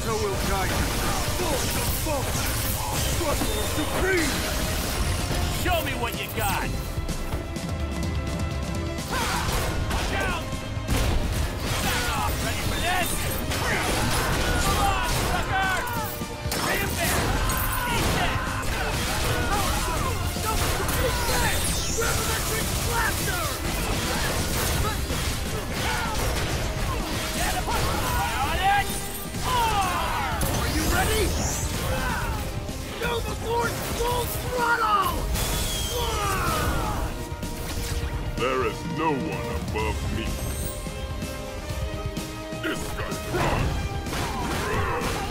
So will guide you. Sorcerer Supreme! Show me what you got! Watch out! Back off! Ready for this? Come on, sucker! Bring him back! Eat that! Revolution Blaster! Get him! On it! Are you ready? Nova Force full throttle! There is no one above me. This guy's prime.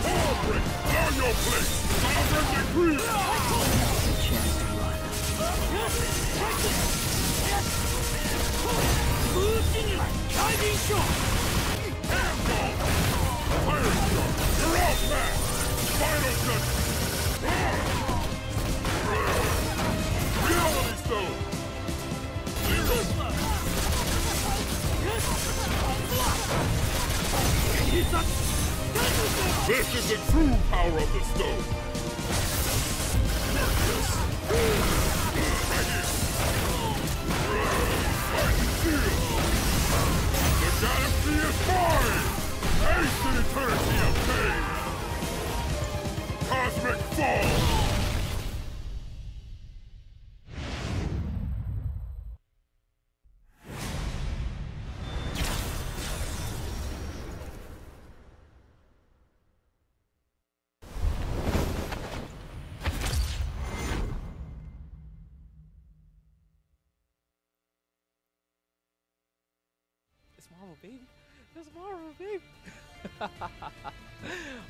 Power break! On your place! Sovereign decree! Guiding shot! Handball! Fire shot! You're all back! Final touch! Reality stone! Zero! This is the true power of the stone! The galaxy is mine! Ace an eternity of pain! Cosmic Fall! It's Marvel, baby. It's Marvel, baby.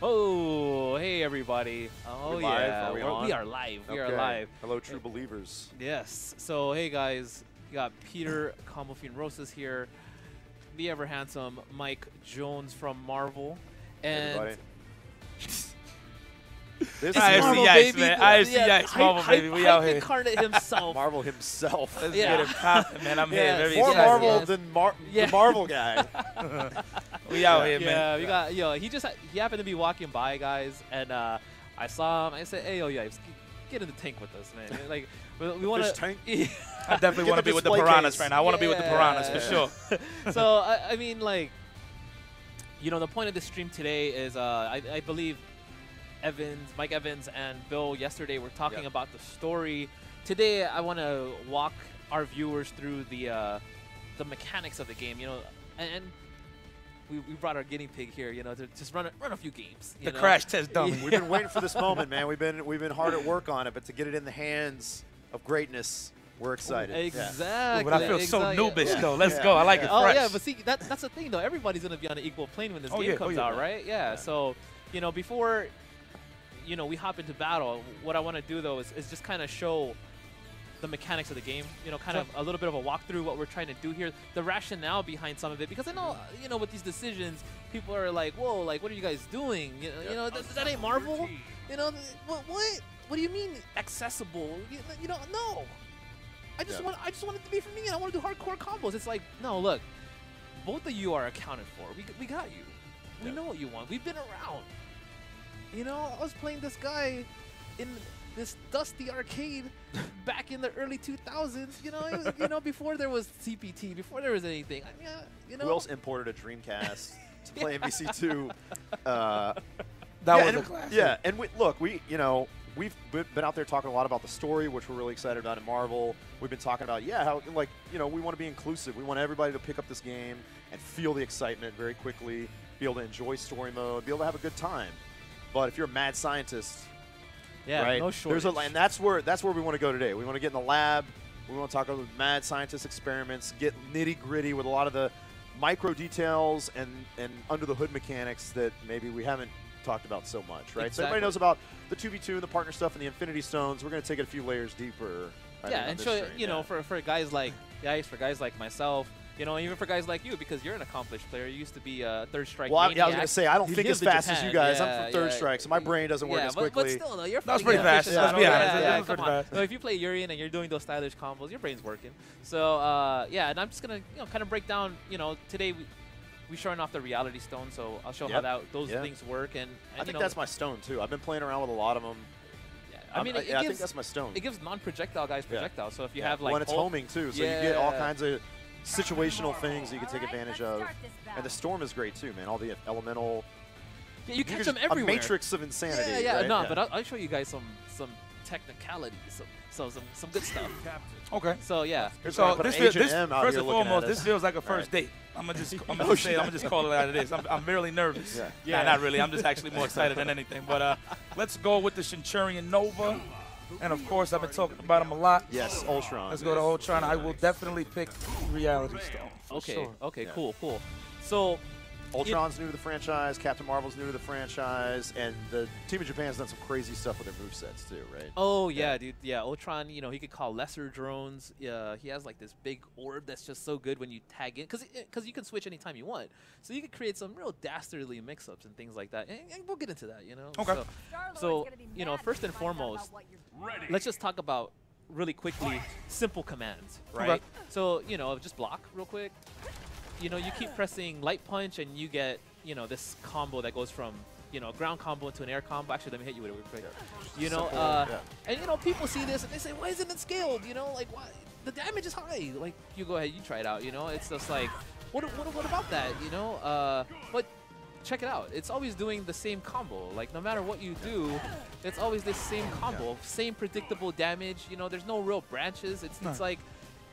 Oh, hey everybody. Oh We're live? yeah, Are we We're- on? we are live. We are Okay. live. Hello, true believers. Yes. So hey guys, you got Peter Combofiend Rosas here, the ever handsome Mike Jones from Marvel, and Everybody. This It's is Marvel, Marvel, baby. IFC Yipes, Marvel, baby. We out here. incarnate himself. Marvel himself. Let's Yeah. get it poppin', man. I'm Yeah. here. Very More excited. Marvel yes. than Yeah. the Marvel guy. We out here, Yeah, man. we got he happened to be walking by, guys, and I saw him. I said, "Hey, yo, Yipes, get in the tank with us, man. Like, we want Fish to." tank? I definitely Get want to the be with the display piranhas case. right now. I want to be with the piranhas for sure. So I mean, like, the point of this stream today is I believe Mike Evans, and Bill yesterday were talking Yep. about the story. Today, I want to walk our viewers through the mechanics of the game. And we brought our guinea pig here. To just run a few games. The crash test dummy. We've been waiting for this moment, man. We've been hard at work on it, but to get it in the hands of greatness, we're excited. Yeah. Exactly. But I feel so exactly. noobish, though. Let's go. I like it Oh fresh. yeah, but see, that's the thing though. Everybody's gonna be on an equal plane when this game comes out, right? Yeah. So, before, we hop into battle, what I want to do though is just kind of show the mechanics of the game. Kind of a little bit of a walkthrough what we're trying to do here, the rationale behind some of it, because I know, with these decisions, people are like, whoa, like what are you guys doing? That ain't Marvel. What do you mean accessible? You don't know. I just want it to be for me, and I want to do hardcore combos. It's like, no, look, both of you are accounted for. We got you. We know what you want. We've been around. I was playing this guy in this dusty arcade back in the early 2000s. Before there was CPT, before there was anything. Who else imported a Dreamcast to play MVC2? That yeah, was and, a classic. Yeah, and we've been out there talking a lot about the story, which we're really excited about in Marvel. We've been talking about, how, we want to be inclusive. We want everybody to pick up this game and feel the excitement very quickly, be able to enjoy story mode, be able to have a good time. But if you're a mad scientist, right, no shortage. and that's where we want to go today. We want to get in the lab. We want to talk about mad scientist experiments, get nitty-gritty with a lot of the micro details and under the hood mechanics that maybe we haven't talked about so much, right? Exactly. So everybody knows about the 2v2 and the partner stuff and the Infinity Stones. We're going to take it a few layers deeper. I think, on and this show stream, for guys like for guys like myself, even for guys like you, because you're an accomplished player. You used to be a Third Strike. Well, I was maniac. going to say, I don't You think as lived in fast as you Japan. guys. I'm from Third Strike, so my brain doesn't work as quickly. But still, though, you're That was fighting pretty fast. efficient. Let's be honest. Yeah, That was come pretty on. fast. So if you play Urian and you're doing those stylish combos, your brain's working. So and I'm just gonna kind of break down. Today we're showing off the reality stone, so I'll show how those things work. And I think that's my stone too. I've been playing around with a lot of them. I mean, I think that's my stone. It gives non-projectile guys projectile. So if you have like when it's homing too, so you get all kinds of situational things you can take advantage of. And the storm is great too, man. All the elemental. Yeah, you catch them everywhere. A matrix of insanity. Yeah, right? no, but I'll show you guys some technicality, some good stuff. Okay. So yeah. So this first and foremost, this feels like a first date. I'm gonna just call it out of this. I'm barely nervous. Nah, not really. I'm just actually more excited than anything. But let's go with the Centurion Nova. And of course, I've been talking about him a lot. Yes, Ultron. Let's go to Ultron. I will definitely pick Reality Stone. Okay. Sure. Okay. Cool. So. Ultron's new to the franchise, Captain Marvel's new to the franchise, and the Team of Japan's done some crazy stuff with their movesets too, right? Oh, yeah, dude. Yeah, Ultron, you know, he could call lesser drones. He has, like, this big orb that's just so good when you tag in. Because you can switch anytime you want. So you could create some real dastardly mix-ups and things like that. And we'll get into that, you know? Okay. So you know, first and foremost, let's just talk about, really quickly, simple commands, right? Okay. So, you know, just block real quick. You know, you keep pressing light punch and you get, you know, this combo that goes from, you know, a ground combo into an air combo. Actually, let me hit you with it real quick. You know, and, you know, people see this and they say, why isn't it scaled? You know, like, why? The damage is high. Like, you go ahead, you try it out, you know? It's just like, what about that, you know? But check it out. It's always doing the same combo. Like, no matter what you do, it's always this same combo. Same predictable damage. You know, there's no real branches. It's like,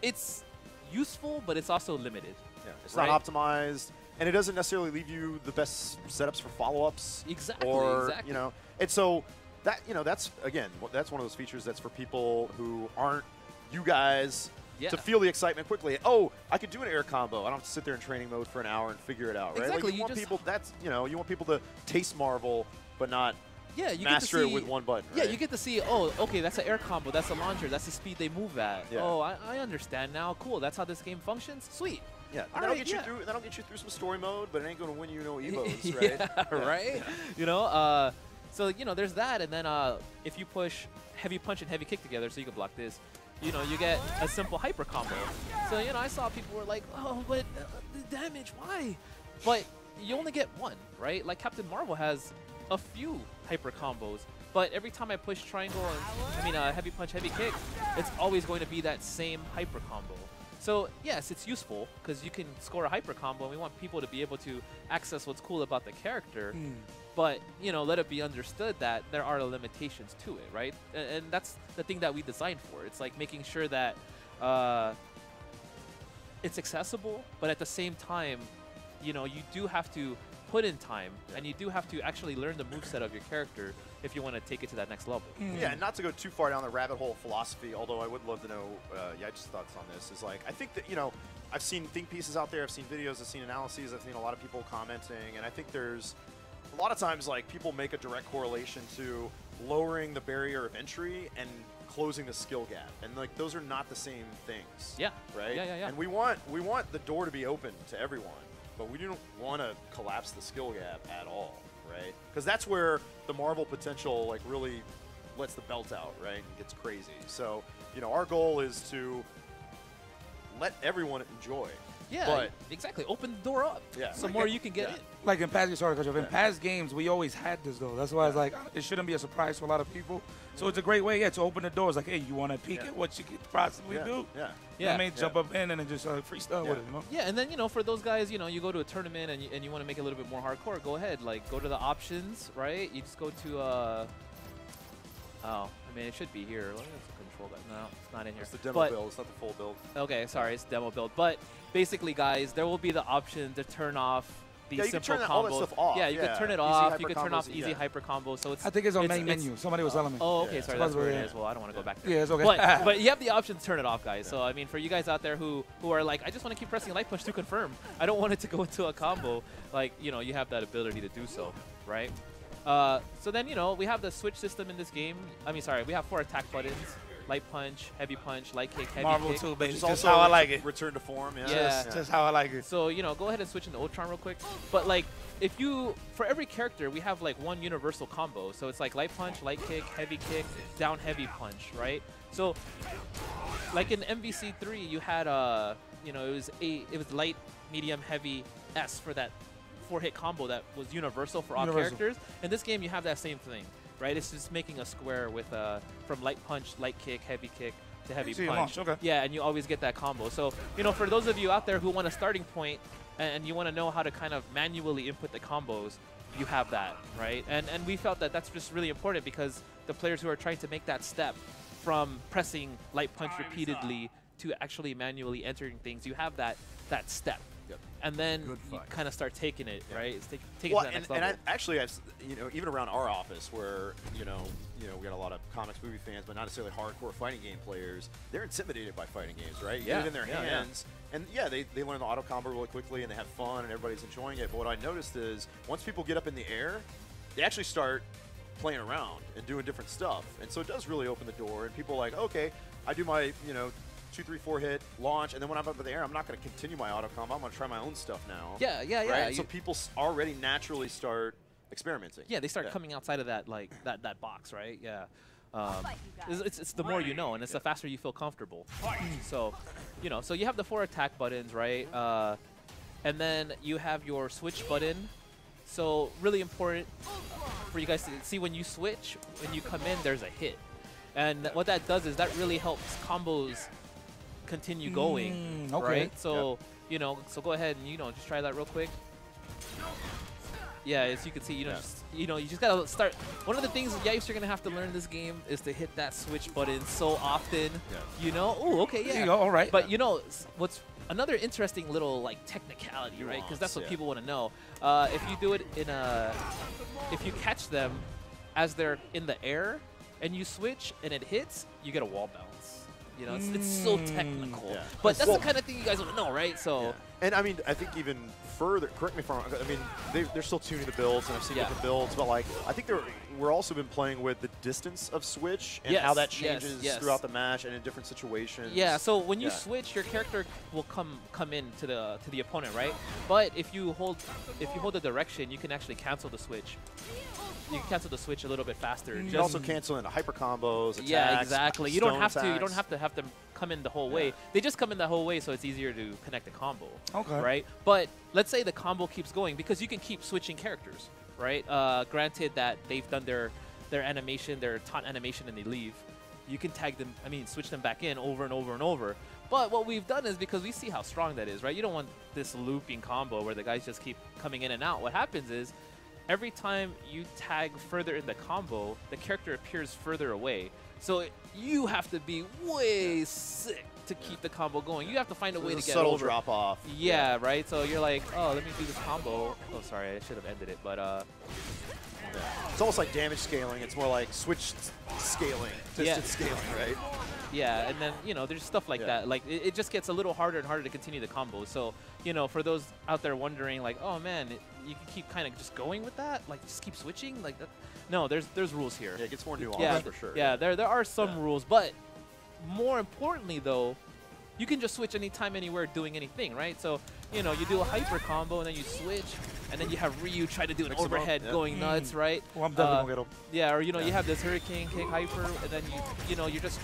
it's useful, but it's also limited. Yeah, it's not optimized, and it doesn't necessarily leave you the best setups for follow-ups. Exactly. Or, you know, and so that, you know, that's, again, that's one of those features that's for people who aren't you guys to feel the excitement quickly. Oh, I could do an air combo. I don't have to sit there in training mode for an hour and figure it out, right? Exactly. Like, you want people, that's, you know, you want people to taste Marvel, but not you master it with one button, right? Yeah, you get to see, oh, okay, that's an air combo, that's a launcher, that's the speed they move at. Yeah. Oh, I understand now. Cool, that's how this game functions. Sweet. Yeah, that'll get you through some story mode, but it ain't gonna win you no evos, right? Right. You know, so you know, there's that, and then if you push heavy punch and heavy kick together, so you can block this, you know, you get a simple hyper combo. So you know, I saw people were like, oh, but the damage, why? But you only get one, right? Like Captain Marvel has a few hyper combos, but every time I push triangle and heavy punch, heavy kick, it's always going to be that same hyper combo. So yes, it's useful because you can score a hyper combo, and we want people to be able to access what's cool about the character. But you know, let it be understood that there are limitations to it, right? And that's the thing that we designed for. It's like making sure that it's accessible, but at the same time, you know, you do have to put in time, and you do have to actually learn the moveset of your character if you want to take it to that next level. Yeah, and not to go too far down the rabbit hole of philosophy, although I would love to know Yipes' thoughts on this, is like, I think that, you know, I've seen think pieces out there, I've seen videos, I've seen analyses, I've seen a lot of people commenting, and I think there's a lot of times, like, people make a direct correlation to lowering the barrier of entry and closing the skill gap, and like those are not the same things. Yeah. Right. Yeah. And we want the door to be open to everyone, but we don't want to collapse the skill gap at all, right? Because that's where the Marvel potential like really lets the belt out, right? And gets crazy. So you know, our goal is to let everyone enjoy. Yeah, but exactly. Open the door up. Yeah. So more you can get in. Like in past, in past games, we always had this though. That's why it's like it shouldn't be a surprise to a lot of people. So it's a great way, to open the doors. Like, hey, you want to peek at what you could possibly do? Yeah. You know what I mean, jump up in and then just freestyle with it. You know? Yeah, and then you know, for those guys, you know, you go to a tournament and you want to make it a little bit more hardcore. Go ahead, like go to the options, right? You just go to oh, I mean, it should be here. Let me control that. No, it's not in here. It's the demo build. It's not the full build. Okay, sorry, it's demo build. But basically, guys, there will be the option to turn off these simple combos. All that stuff off. Yeah, you can turn it off. You can turn off easy hyper combos. So it's. I think it's on main menu. Somebody was telling me. Oh, okay, sorry, that's where it is. Well, I don't want to go back there. Yeah, it's okay. But you have the option to turn it off, guys. So I mean, for you guys out there who are like, I just want to keep pressing light punch to confirm. I don't want it to go into a combo. Like, you know, you have that ability to do so, right? So then, you know, we have the switch system in this game. I mean, sorry, we have 4 attack buttons. Light punch, heavy punch, light kick, heavy Marvel kick. too, baby. Just Just how I like it. Return to form, Just how I like it. So, you know, go ahead and switch into Ultron real quick. But, like, if you, for every character, we have, like, one universal combo. So it's, like, light punch, light kick, down heavy punch, right? So, like in MVC3, you had, you know, it was light, medium, heavy, S for that 4-hit combo that was universal for all characters. In this game, you have that same thing, right? It's just making a square with from light punch, light kick, heavy kick to heavy punch. Okay. Yeah, and you always get that combo. So, for those of you out there who want a starting point and you want to know how to kind of manually input the combos, you have that, right? And we felt that that's just really important because the players who are trying to make that step from pressing light punch repeatedly to actually manually entering things, you have that step. Yep. And then you kind of start taking it, right? It's take it to that next level. And I've even around our office where, we got a lot of comics movie fans, but not necessarily hardcore fighting game players. They're intimidated by fighting games, right? You get it in their hands. And they learn the auto combo really quickly and they have fun and everybody's enjoying it. But what I noticed is once people get up in the air, they actually start playing around and doing different stuff. And so it does really open the door. And people are like, okay, I do my, 2, 3, 4 hit launch, and then when I'm up in the air, I'm not going to continue my auto combo. I'm going to try my own stuff now. Yeah. Right? So people already naturally start experimenting. Yeah, they start coming outside of that that box, right? Yeah. It's the more you know, and it's the faster you feel comfortable. So, so you have the 4 attack buttons, right? And then you have your switch button. So really important for you guys to see when you switch, when you come in, there's a hit. And what that does is that really helps combos continue going, right? So, so go ahead and, just try that real quick. Yeah, as you can see, you just gotta start. One of the things Yipes you're gonna have to learn in this game is to hit that switch button so often. Oh, okay, yeah. There you go, all right. But what's another interesting little technicality, right? Because that's what people want to know. If you do it in if you catch them as they're in the air and you switch and it hits, you get a wall bounce. It's so technical, but that's the kind of thing you guys want to know, right? So, and I mean, I think even further. Correct me if I'm wrong. I mean, they're still tuning the builds, and I've seen different builds, but I think we're also been playing with the distance of switch and how that changes throughout the match and in different situations. Yeah. So when you switch, your character will come in to the opponent, right? But if you hold the direction, you can actually cancel the switch. You can cancel the switch a little bit faster. You can also cancel into hyper combos, attacks, yeah, exactly. You don't have attacks. to. You don't have them come in the whole way. They just come in the whole way, so it's easier to connect the combo. Okay. Right. But let's say the combo keeps going because you can keep switching characters, right? Granted that they've done their animation, their taunt animation, and they leave. You can tag them. Switch them back in over and over and over. But what we've done is because we see how strong that is, right? You don't want this looping combo where the guys just keep coming in and out. What happens is, every time you tag further in the combo, the character appears further away. So you have to be way sick to keep the combo going. You have to find a way to get subtle over. drop off. Yeah, right? So you're like, oh, let me do this combo. Oh, sorry, I should have ended it, but it's almost like damage scaling. It's more like switch scaling, distance scaling, right? Yeah, and then, there's stuff like that. Like, it just gets a little harder and harder to continue the combo. So, for those out there wondering, like, oh, man, you can keep kind of just going with that? Like, just keep switching? Like, that? No, there's rules here. Yeah, it gets more nuanced for sure. Yeah, there are some rules. But more importantly, though, you can just switch anytime, anywhere, doing anything, right? So, you do a hyper combo, and then you switch, and then you have Ryu try to do an overhead going nuts, right? Well, I'm definitely going to get him. Yeah, or, you have this hurricane kick hyper, and then you're just...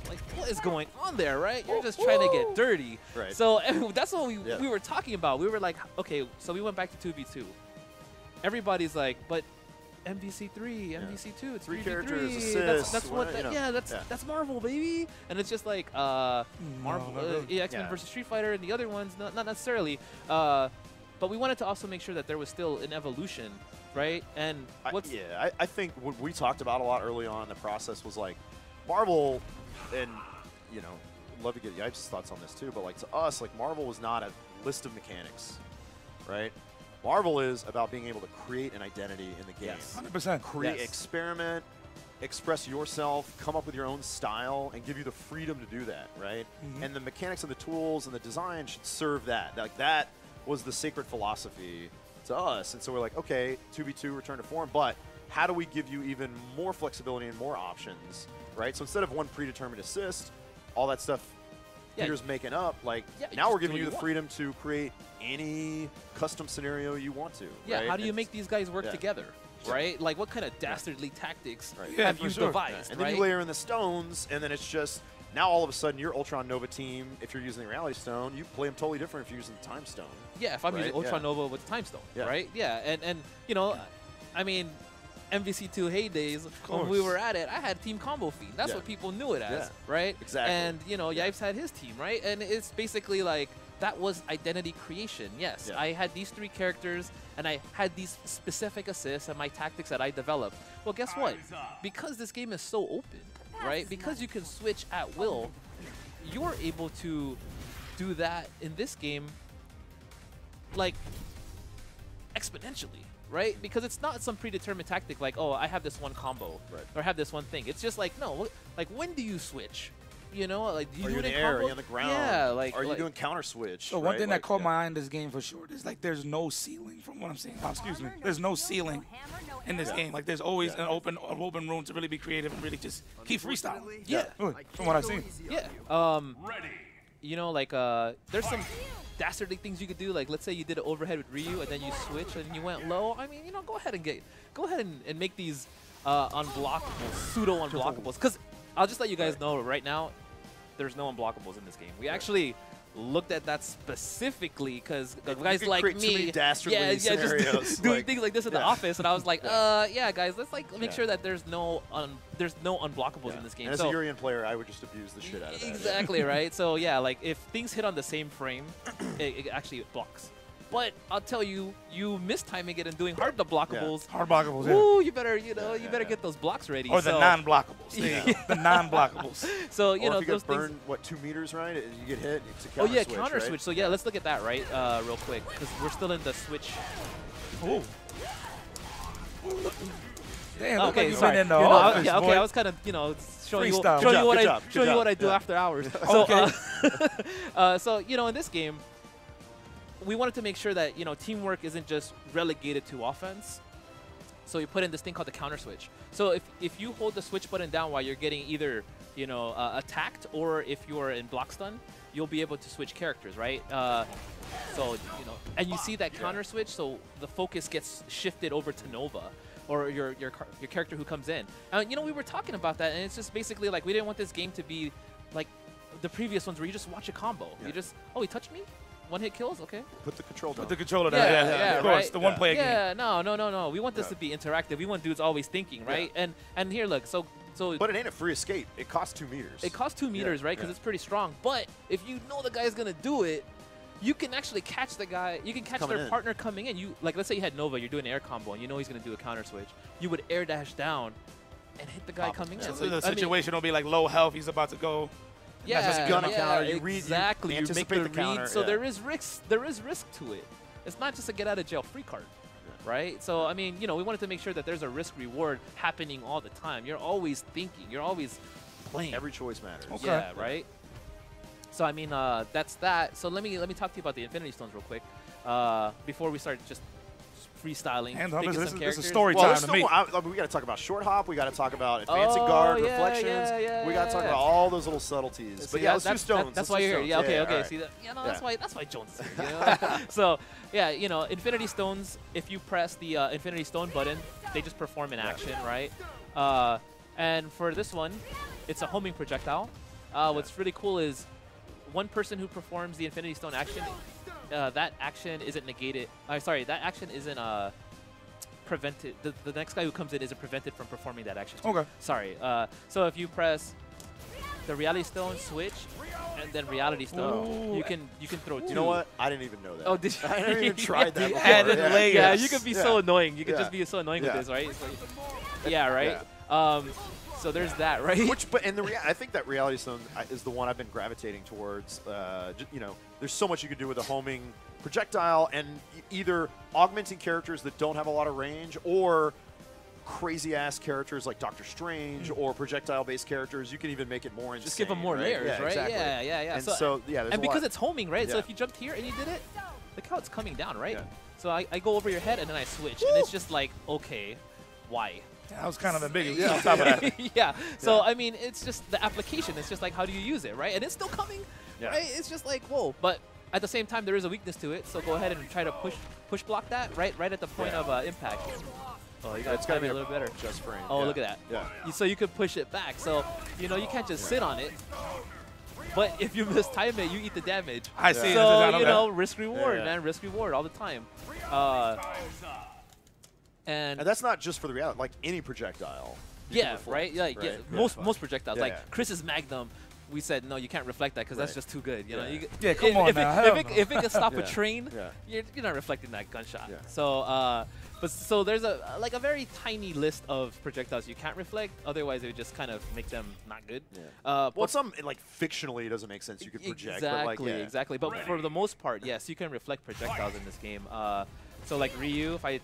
like, what is going on there, right? You're just trying to get dirty. Right. So that's what we were talking about. We were like, okay, so we went back to 2v2. Everybody's like, but MVC3, MVC2, it's 3 characters, 3v3. assists. That's what. That's Marvel, baby. And it's just like Marvel, X-Men versus Street Fighter, and the other ones not necessarily. But we wanted to also make sure that there was still an evolution, right? And I think what we talked about a lot early on in the process was like Marvel. And, love to get Yipes' thoughts on this too, but to us, Marvel was not a list of mechanics, right? Marvel is about being able to create an identity in the game. Yes. 100%. Create, experiment, express yourself, come up with your own style, and give you the freedom to do that, right? And the mechanics and the tools and the design should serve that. That was the sacred philosophy to us. And so we're like, okay, 2v2, return to form, but how do we give you even more flexibility and more options? Right, so instead of one predetermined assist, all that stuff Peter's making up, now we're giving you the freedom to create any custom scenario you want to. Yeah, right? how do you make these guys work together? Right, like what kind of dastardly tactics Right. have you devised? And then you layer in the stones, and then it's just Now all of a sudden, your Ultron Nova team, if you're using the Reality Stone, you play them totally different if you're using the Time Stone. Yeah, if I'm using Ultron Nova with Time Stone, right? Yeah, and you know, I mean, MVC2 heydays, when we were at it, I had Team Combofiend. That's what people knew it as, right? Exactly. And, you know, Yipes had his team, right? And it's basically like, that was identity creation. Yes, I had these 3 characters, and I had these specific assists and my tactics that I developed. Well, guess what? Because this game is so open, right? Because you can switch at will, you're able to do that in this game, like, exponentially. Right? Because it's not some predetermined tactic like, oh, I have this one combo or I have this one thing. It's just like, no, like when do you switch? You know, like do you do it in air? Are combo? you on the ground? Yeah, like are you doing counter switch? So one thing that caught my eye in this game for sure is like there's no ceiling from what I'm seeing. Oh, excuse me. There's no ceiling in this game. Like there's always an open room to really be creative and really just keep freestyling. Yeah. From what I've seen. Yeah. You know, like there's some dastardly things you could do. Like let's say you did an overhead with Ryu and then you switch and you went low. I mean, you know, go ahead and make these unblockables, pseudo unblockables. Because I'll just let you guys know right now, there's no unblockables in this game. We actually looked at that specifically because guys like me, just doing things like this in the office, and I was like, yeah, guys, let's make sure that there's no unblockables in this game. And as a Urian player, I would just abuse the shit out of that. Exactly, right? So yeah, like if things hit on the same frame, it actually blocks. But I'll tell you, you mistiming it and doing hard blockables. Hard blockables, Ooh, you better, you better get those blocks ready. Or the non-blockables. The non-blockables. So, you know, if you those get burned, things. what, 2 meters, right? You get hit, it's a counter switch, counter right? switch. So, yeah, let's look at that, right, real quick, because we're still in the switch. Ooh. Damn, okay, sorry. In the office, okay, I was kind of, you know, showing you what I do after hours. So, so, you know, in this game, we wanted to make sure that, you know, teamwork isn't just relegated to offense. So we put in this thing called the counter switch. So if you hold the switch button down while you're getting either, you know, attacked, or if you are in block stun, you'll be able to switch characters, right? So, you know, and you see that counter switch, so the focus gets shifted over to Nova, or your character who comes in. You know, we were talking about that, and it's just basically like we didn't want this game to be like the previous ones where you just watch a combo. You just, oh, he touched me? One-hit kills? Okay. Put the control down. Put the controller down. Yeah, of course. Right? The one-player game. Yeah, no. We want this to be interactive. We want dudes always thinking, right? And here, look, so. But it ain't a free escape. It costs 2 meters. It costs 2 meters, right? Because it's pretty strong. But if you know the guy's gonna do it, you can actually catch the guy. You can catch their partner coming in. You like, let's say you had Nova. You're doing an air combo, and you know he's gonna do a counter switch. You would air dash down, and hit the guy coming in. So the situation will be like low health. He's about to go. Yeah, just gonna counter. You exactly. You make the read, counter. So there is risk. There is risk to it. It's not just a get out of jail free card, right? So I mean, you know, we wanted to make sure that there's a risk reward happening all the time. You're always thinking. You're always playing. Every choice matters. Okay. Yeah, right. So I mean, that's that. So let me talk to you about the Infinity Stones real quick before we start just freestyling. And this is story time to me. We got to talk about short hop. We got to talk about advancing guard, reflections. We got to talk about all those little subtleties. But yeah, let's do stones. That's why you're here. Yeah, okay. Right. See that? Yeah, no, that's why Jones is here. You know? So yeah, you know, Infinity Stones. If you press the Infinity Stone button, they just perform an action, right? And for this one, it's a homing projectile. What's really cool is one person who performs the Infinity Stone action. That action isn't negated. Sorry, that action isn't prevented. The next guy who comes in isn't prevented from performing that action. Okay. Sorry. So if you press the Reality Stone switch and then Reality Stone, you can throw 2. You know what? I didn't even know that. Oh, did you? I never even tried that before. Added layers. Yeah, you could be so annoying. You could just be so annoying with this, right? Yeah, right. So there's that, right? I think that Reality Stone is the one I've been gravitating towards. You know, there's so much you can do with a homing projectile, and either augmenting characters that don't have a lot of range, or crazy-ass characters like Doctor Strange, or projectile-based characters. You can even make it more insane. Just give them more layers, yeah, right? Exactly. Yeah. And so there's and because it's homing, right? So if you jumped here and you did it, look how it's coming down, right? Yeah. So I go over your head and then I switch, and it's just like, okay, why? That was kind of ambiguous on top of that. Yeah. So, I mean, it's just the application. It's just like, how do you use it, right? And it's still coming, right? It's just like, whoa. But at the same time, there is a weakness to it. So go ahead and try to push block that right at the point of impact. Oh, you got to be a little better. Just frame. Oh, look at that. Yeah. So you could push it back. So, you know, you can't just sit on it. But if you mistime it, you eat the damage. I see. So, you know, risk-reward, man. Risk-reward all the time. And that's not just for the reality. Like any projectile. Yeah, right? Like, right? Yeah, most projectiles. Yeah, like Chris's Magnum, we said, no, you can't reflect that because that's just too good. You know, yeah, come on now. If it can stop a train, you're not reflecting that gunshot. Yeah. So, so there's a very tiny list of projectiles you can't reflect. Otherwise, it would just kind of make them not good. Yeah. Well, some like fictionally it doesn't make sense. You could project. Exactly, but like, exactly. But for the most part, yes, you can reflect projectiles in this game. So like Ryu, if I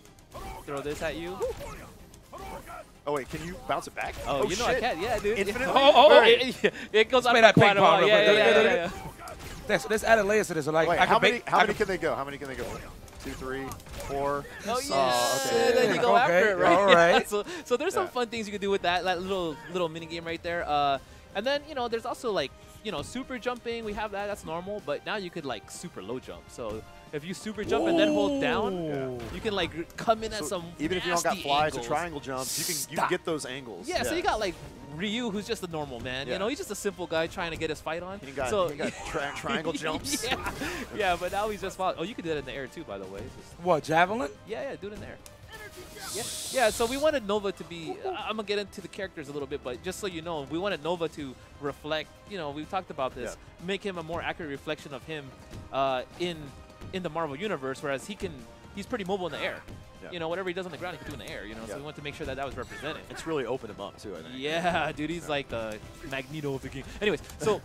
throw this at you. Oh wait, can you bounce it back? Oh, you know shit. I can. Yeah, dude. Infinitely? It goes on quite ping a pong while. Yeah. Let's add a layer to this. Like, wait, how many can they go? How many can they go? 2, 3, 4. Oh yeah. Okay. Then you go after it, right? All right. So there's some fun things you can do with that little mini game right there. And then there's also like super jumping. We have that. That's normal. But now you could like super low jump. So if you super jump and then hold down, you can like come in at some even if you don't got flies or angles. triangle jumps, you can get those angles. Yeah, so you got like Ryu, who's just a normal man. You know, he's just a simple guy trying to get his fight on. He got triangle jumps. Yeah, but now he's just you can do that in the air too, by the way. What, javelin? Yeah, do it in there. Yeah, so we wanted Nova to be, I'm going to get into the characters a little bit, but just so you know, we wanted Nova to reflect, we've talked about this, make him a more accurate reflection of him in the Marvel Universe, whereas he's pretty mobile in the air. Yeah. Whatever he does on the ground, he can do in the air, so we want to make sure that was represented. It's really opened him up, too, I think. Yeah, dude, he's like the Magneto of the game. Anyways, so,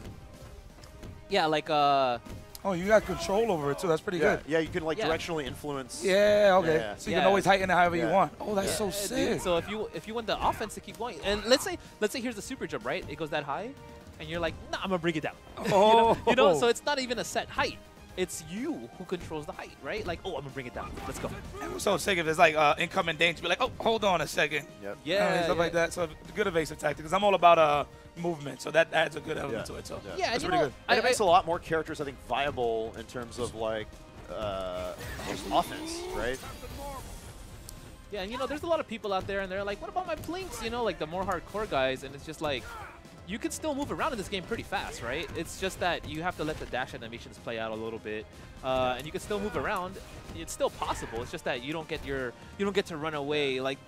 yeah, like, oh, you got control over it, too. That's pretty good. Yeah, you can, like, directionally influence. Yeah, okay. Yeah. So you can always heighten it however you want. Oh, that's so sick. Dude, so if you want the offense to keep going, and let's say here's the super jump, right? It goes that high, and you're like, nah, I'm going to bring it down. Oh. So it's not even a set height. It's you who controls the height, right? Like, oh, I'm going to bring it down. Let's go. I'm so sick if it's like incoming danger. Be like, oh, hold on a second. Yep. Yeah. Stuff like that. So good evasive tactic. Because I'm all about movement. So that adds a good element to it. So that's pretty good. And it makes a lot more characters, I think, viable in terms of, like, just offense, right? Yeah, and there's a lot of people out there, and they're like, what about my plinks? Like the more hardcore guys, and it's just like, you can still move around in this game pretty fast, right? It's just that you have to let the dash animations play out a little bit, and you can still move around. It's still possible. It's just that you don't get to run away. Like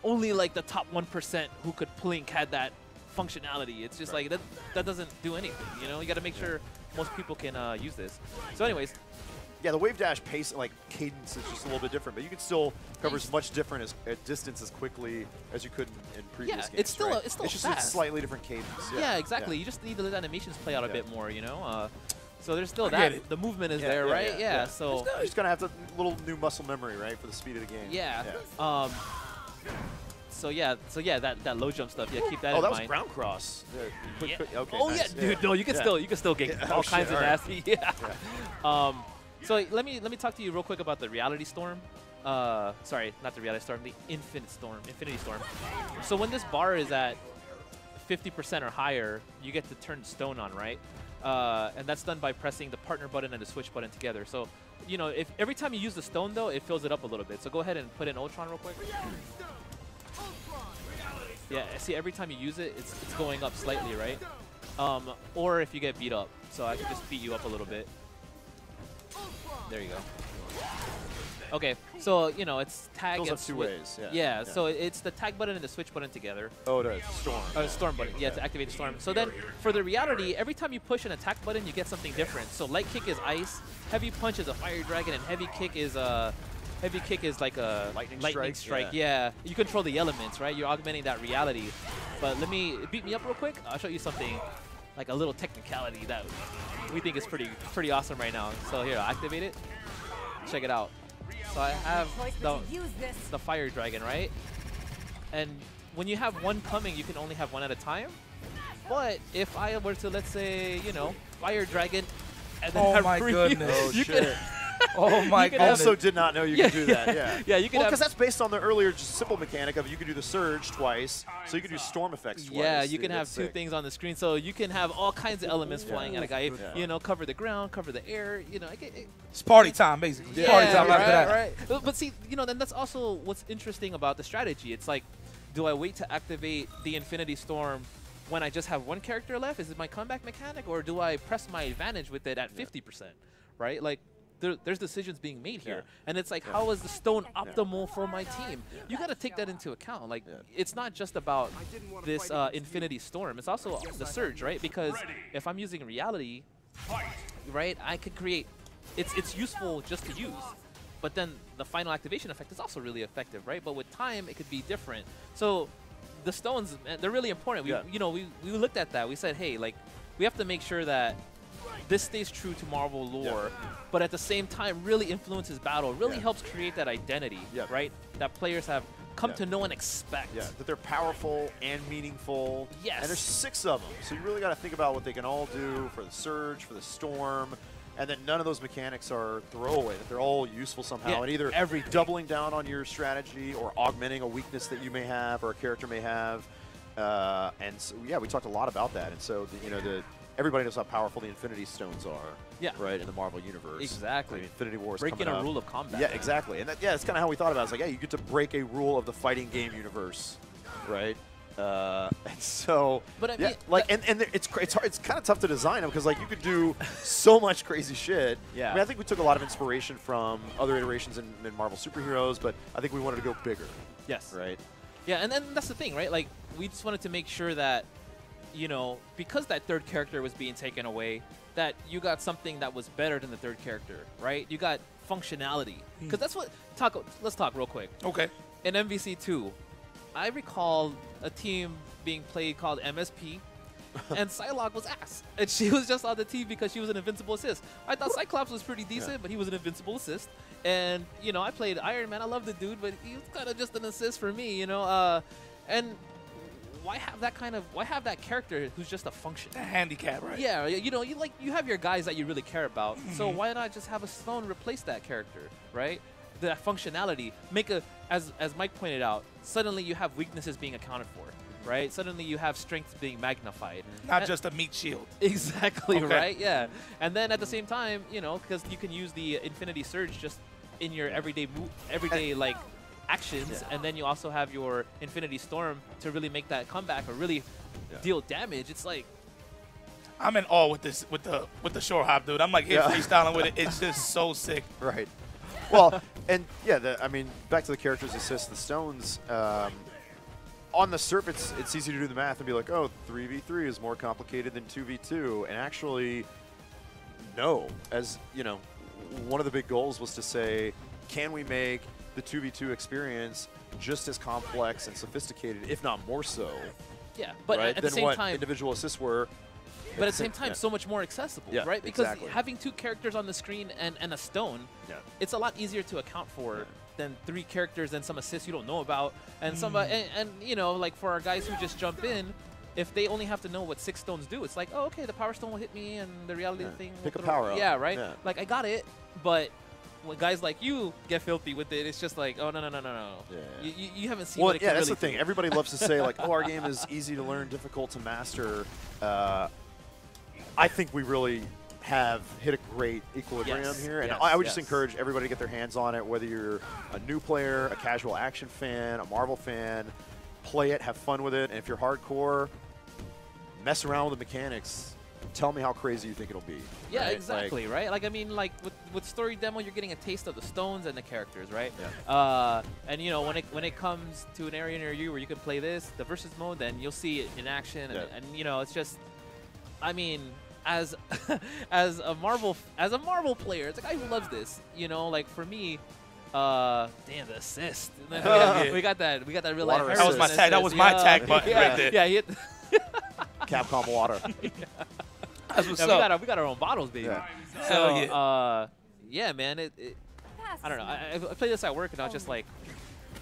only the top 1% who could plink had that functionality. It's just like that doesn't do anything. You got to make sure most people can use this. So, anyways. Yeah, the wave dash pace, like cadence, is just a little bit different, but you can still cover as much different distance as quickly as you could in previous games. It's still it's just fast. a slightly different cadence. Yeah, exactly. You just need to let animations play out a bit more, So there's still that. The movement is there, right? Yeah. So you're just gonna have a little new muscle memory, right, for the speed of the game. Yeah. So that low jump stuff. Yeah, keep that in mind. Oh, that was ground cross. Yeah. Okay. Oh nice. dude. No, you can still get all kinds of nasty. Yeah. So let me talk to you real quick about the Reality Storm. Sorry, not the Reality Storm, the Infinity Storm. So when this bar is at 50% or higher, you get to turn stone on, right? And that's done by pressing the partner button and the switch button together. So, if every time you use the stone, though, it fills it up a little bit. So go ahead and put in Ultron real quick. Yeah, see, every time you use it, it's going up slightly, right? Or if you get beat up. So I can just beat you up a little bit. There you go. Okay, so, it's tag and two ways. Yeah, so it's the tag button and the switch button together. Oh, it is. Storm. Storm button, to activate the storm. So then, for the reality, every time you push an attack button, you get something different. So light kick is ice, heavy punch is a fire dragon, and heavy kick is like a lightning strike. Yeah, you control the elements, right? You're augmenting that reality. But beat me up real quick. I'll show you something, like a little technicality that we think is pretty awesome right now. So here, I'll activate it. Check it out. So I have the fire dragon, right? And when you have one coming, you can only have one at a time. But if I were to, let's say, fire dragon, and then oh my goodness, you can Oh my god! Also did not know you could do that. Yeah. Yeah, you can. Well, because that's based on the earlier just simple mechanic of you could do the surge twice, so you could do storm effects twice. Yeah, you can have two things on the screen, so you can have all kinds of elements flying at a guy. Yeah. You know, cover the ground, cover the air. You know, it's party time basically. Yeah, party time after that. Right. But see, you know, then that's also what's interesting about the strategy. It's like, do I wait to activate the Infinity Storm when I just have one character left? Is it my comeback mechanic, or do I press my advantage with it at 50%? Right? Like, there's decisions being made here. And it's like, how is the stone optimal for my team? You got to take that into account. Like, it's not just about this Infinity Storm. It's also the Surge, right? Because if I'm using Reality, right, I could create... It's useful just to use. But then the final activation effect is also really effective, right? But with time, it could be different. So the stones, they're really important. You know, we looked at that. We said, hey, like, we have to make sure that this stays true to Marvel lore, but at the same time really influences battle, really helps create that identity, right? That players have come to know and expect. Yeah, that they're powerful and meaningful. Yes. And there's 6 of them, so you really got to think about what they can all do for the Surge, for the Storm, and that none of those mechanics are throwaway, that they're all useful somehow, and either doubling down on your strategy or augmenting a weakness that you may have or a character may have. And so, yeah, we talked a lot about that. And so, you know, everybody knows how powerful the Infinity Stones are, right, in the Marvel Universe. Exactly. I mean, Infinity War is breaking a rule of combat. Yeah, exactly. And that, that's kind of how we thought about it. It's like, yeah, you get to break a rule of the fighting game universe, right? And so, but I mean, like, and it's kind of tough to design them because, like, you could do so much crazy shit. Yeah. I mean, I think we took a lot of inspiration from other iterations in Marvel superheroes, but I think we wanted to go bigger. Yes. Right. Yeah, and then that's the thing, right? Like, we just wanted to make sure that, you know, because that third character was being taken away, that you got something that was better than the third character, right? You got functionality. Because that's what... Let's talk real quick. Okay. In MVC2, I recall a team being played called MSP, and Psylocke was ass. And she was just on the team because she was an invincible assist. I thought Cyclops was pretty decent, but he was an invincible assist. And, you know, I played Iron Man. I love the dude, but he was kind of just an assist for me, you know? And... why have that character who's just a function? A handicap, right? Yeah, you know, you have your guys that you really care about. So why not just have a stone replace that character, right? That functionality, as Mike pointed out, suddenly you have weaknesses being accounted for, right? Suddenly you have strengths being magnified. Not just a meat shield. Exactly, right? Yeah. And then at the same time, you know, because you can use the Infinity Surge just in your everyday like actions, and then you also have your Infinity Storm to really make that comeback or really deal damage. It's like, I'm in awe with this, with the shore hop, dude. I'm like freestyling with it. It's just so sick. Right. Well, and yeah, I mean, back to the characters assist, the stones. On the surface, it's easy to do the math and be like, oh, 3v3 is more complicated than 2v2, and actually, no. As you know, one of the big goals was to say, can we make the 2v2 experience just as complex and sophisticated, if not more so? Yeah, but right, at the same time, individual assists were. But at the same time, so much more accessible, right? Because having 2 characters on the screen and a stone, it's a lot easier to account for than 3 characters and some assists you don't know about, and and you know, like for our guys who just jump in, if they only have to know what 6 stones do, it's like, oh, okay, the power stone will hit me, and the reality thing. Pick a power up. Yeah, right. Like I got it, but when guys like you get filthy with it, it's just like, oh, no. Yeah. You haven't seen what it can that's really the thing. Everybody loves to say, like, oh, our game is easy to learn, difficult to master. I think we really have hit a great equilibrium here. And I would just encourage everybody to get their hands on it, whether you're a new player, a casual action fan, a Marvel fan. Play it, have fun with it. And if you're hardcore, mess around with the mechanics. Tell me how crazy you think it'll be. Yeah, exactly, right? Like, I mean, like, with story demo, you're getting a taste of the stones and the characters, right? Yeah. And, you know, when it comes to an area near you where you can play this, the versus mode, then you'll see it in action. And you know, it's just, I mean, as a Marvel player, it's a guy who loves this, you know, like, for me, damn, the assist. We got that real life. That was my tag. That was my tag button right there. Yeah, Capcom water. That's what's up. We got our own bottles, baby. Yeah. So, yeah, man. I don't know. I played this at work, and I was just like,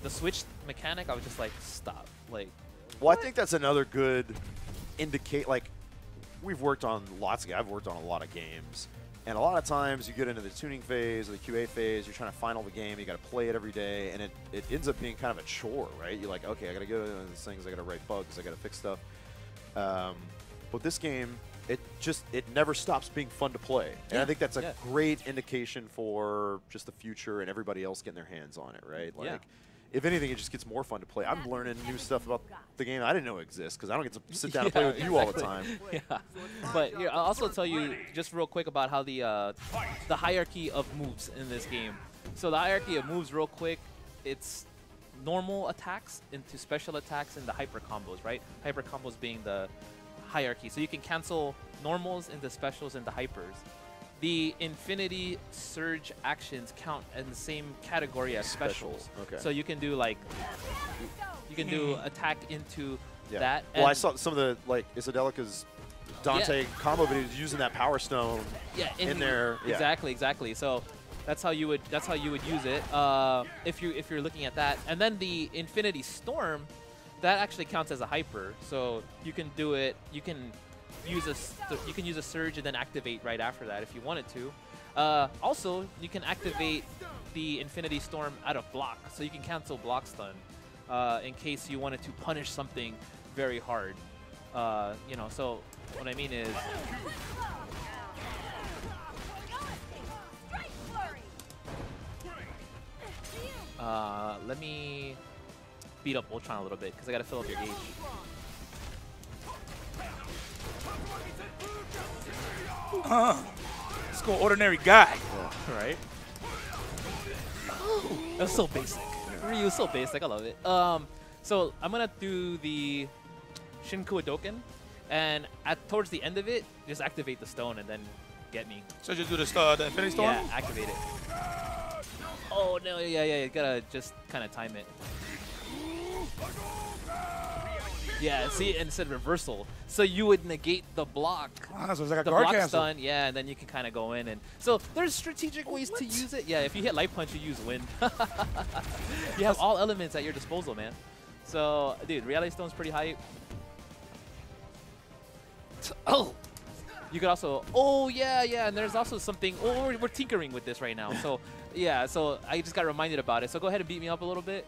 the switch mechanic. I was just like, stop. Like, well, I think that's another good indicate. Like, we've worked on lots of. I've worked on a lot of games, And a lot of times you get into the tuning phase or the QA phase, you're trying to final the game, you got to play it every day, and it ends up being kind of a chore, right? You're like, okay, I got to go to these things, I got to write bugs, I got to fix stuff. But this game, it never stops being fun to play. And I think that's a great indication for just the future and everybody else getting their hands on it, right? Like, if anything, it just gets more fun to play. I'm learning new stuff about the game I didn't know exists because I don't get to sit down and play with you all the time. But here, I'll also tell you just real quick about how the hierarchy of moves in this game. So the hierarchy of moves, real quick, it's normal attacks into special attacks and the hyper combos, right? Hyper combos being the hierarchy. So you can cancel normals into specials into hypers. The Infinity Surge actions count in the same category as specials. Okay. So you can do like, you can do attack into that. Well, I saw some of the like Isadelica's Dante combo videos using that Power Stone in there. Exactly. So that's how you would use it if you're looking at that. And then the Infinity Storm, that actually counts as a hyper. So you can do it. You can use a surge and then activate right after that if you wanted to. Also, you can activate the Infinity Storm out of block, so you can cancel block stun in case you wanted to punish something very hard. You know, so what I mean is. Let me beat up Ultron a little bit because I gotta fill up your gauge. Let's go ordinary guy. Right? That was so basic. Ryu was so basic. I love it. So I'm gonna do the Shinku Hadoken, and towards the end of it, just activate the stone and then get me. So just do the Infinity Storm? Yeah, activate it. Oh no! Yeah. You gotta just kind of time it. Yeah, see, and it said reversal. So you would negate the block. Ah, so it's like a the guard block cancel. stun, yeah, and then you can kind of go in. And so there's strategic ways to use it. Yeah, if you hit Light Punch, you use Wind. You have all elements at your disposal, man. So, dude, Reality Stone's pretty hype. Oh! You could also, and there's also something, we're tinkering with this right now. So, yeah, so I just got reminded about it. So go ahead and beat me up a little bit.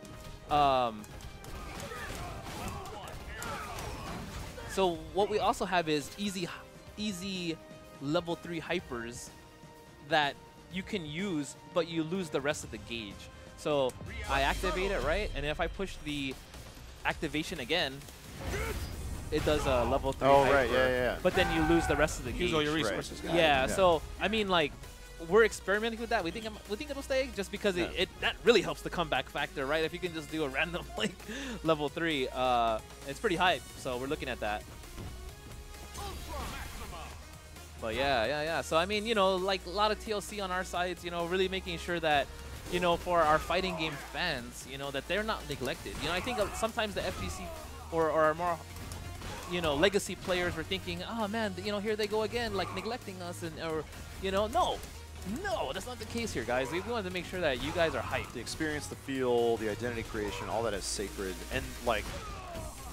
So what we also have is easy level 3 hypers that you can use, but you lose the rest of the gauge. So I activate it, right? And if I push the activation again, it does a level 3 hyper. Right, yeah. But then you lose the rest of the gauge. Use all your resources. Right. Yeah, so I mean, like, we're experimenting with that. We think it'll stay just because that really helps the comeback factor, right? If you can just do a random like level 3, it's pretty hype. So we're looking at that. But yeah. So I mean, you know, like a lot of TLC on our sides, you know, really making sure that, you know, for our fighting game fans, you know, that they're not neglected. You know, I think sometimes the FGC or our more, you know, legacy players were thinking, oh man, you know, here they go again, like neglecting us, or you know, no, that's not the case here, guys. We wanted to make sure that you guys are hyped. The experience, the feel, the identity creation, all that is sacred. And, like,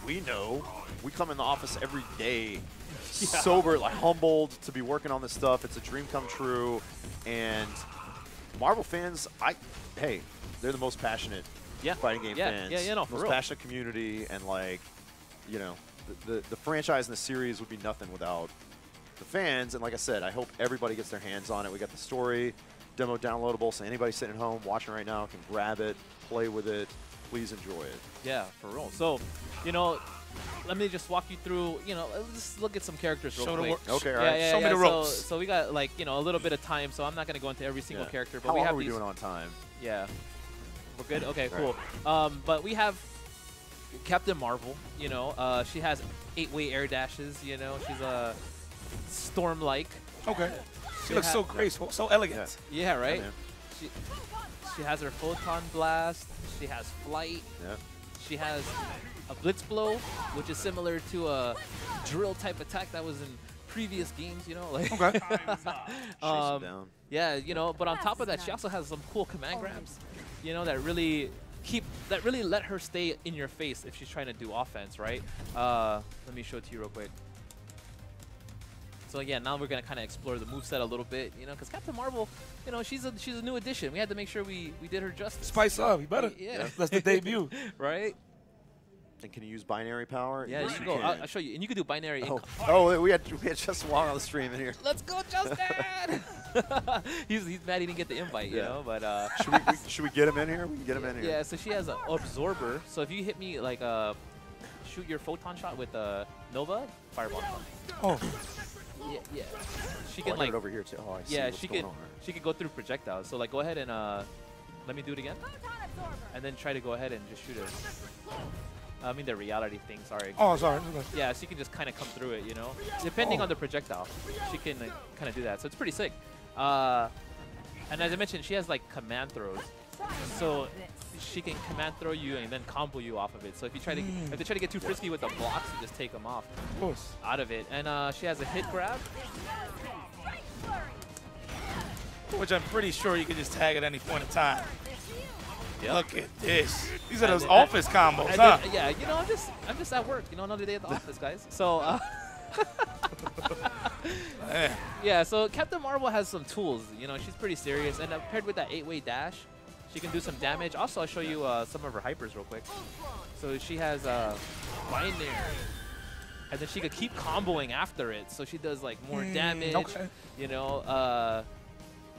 we know, we come in the office every day sober, like, humbled to be working on this stuff. It's a dream come true. And Marvel fans, hey, they're the most passionate fighting game fans. No, for most real. passionate community. And, like, you know, the franchise and the series would be nothing without the fans. And like I said, I hope everybody gets their hands on it. We got the story demo downloadable, so anybody sitting at home watching right now can grab it, play with it. Please enjoy it. Yeah, for real. So, you know, let me just walk you through, you know, let's just look at some characters real quick. Okay, all right. Show me the ropes. So we got, like, you know, a little bit of time, so I'm not going to go into every single character. But How we long have are we these, doing on time? Yeah. We're good? Okay, All cool. But we have Captain Marvel, you know. She has 8-way air dashes, you know. She's a storm-like. Okay. She looks so graceful, so elegant. Yeah, right? Yeah, she has her Photon Blast. She has Flight. Yeah. She has a Blitz Blow, which is similar to a drill-type attack that was in previous games, you know. Like Okay. Down. Yeah, you know, but on top of that, she also has some cool command grabs, you know, that really let her stay in your face if she's trying to do offense, right? Let me show it to you real quick. So yeah, now we're gonna kind of explore the moveset a little bit, you know, because Captain Marvel, you know, she's a new addition. We had to make sure we did her justice. Spice up, you better. Yeah, that's the debut, right? And can you use binary power? Yeah, yes, you can go. I'll show you, and you can do binary. Oh, we had Justin Wong on the stream in here. Let's go, Justin! he's mad he didn't get the invite, you know. But should we get him in here? We can get him in here. Yeah. So she has an absorber. So if you hit me like shoot your photon shot with Nova, fireball. Oh. Yeah. She can like it over here too. Oh, I see. Yeah, what's she going could on. she could go through projectiles. So like go ahead and let me do it again. And then try to go ahead and just shoot it. I mean the reality thing. Sorry. Oh, sorry. Yeah, she can just kind of come through it, you know. Depending on the projectile, she can kind of do that. So it's pretty sick. And as I mentioned, she has like command throws. So she can command throw you and then combo you off of it. So if you try to if they try to get too frisky with the blocks, you just take them off out of it. And she has a hit grab, which I'm pretty sure you can just tag at any point in time. Yep. Look at this. These are those office combos, huh? Yeah, you know, I'm just at work. You know, another day at the office, guys. So. Yeah, so Captain Marvel has some tools. You know, she's pretty serious, and paired with that 8-way dash, she can do some damage. Also, I'll show you some of her hypers real quick. So she has binary, and then she could keep comboing after it. So she does like more damage. Okay. You know,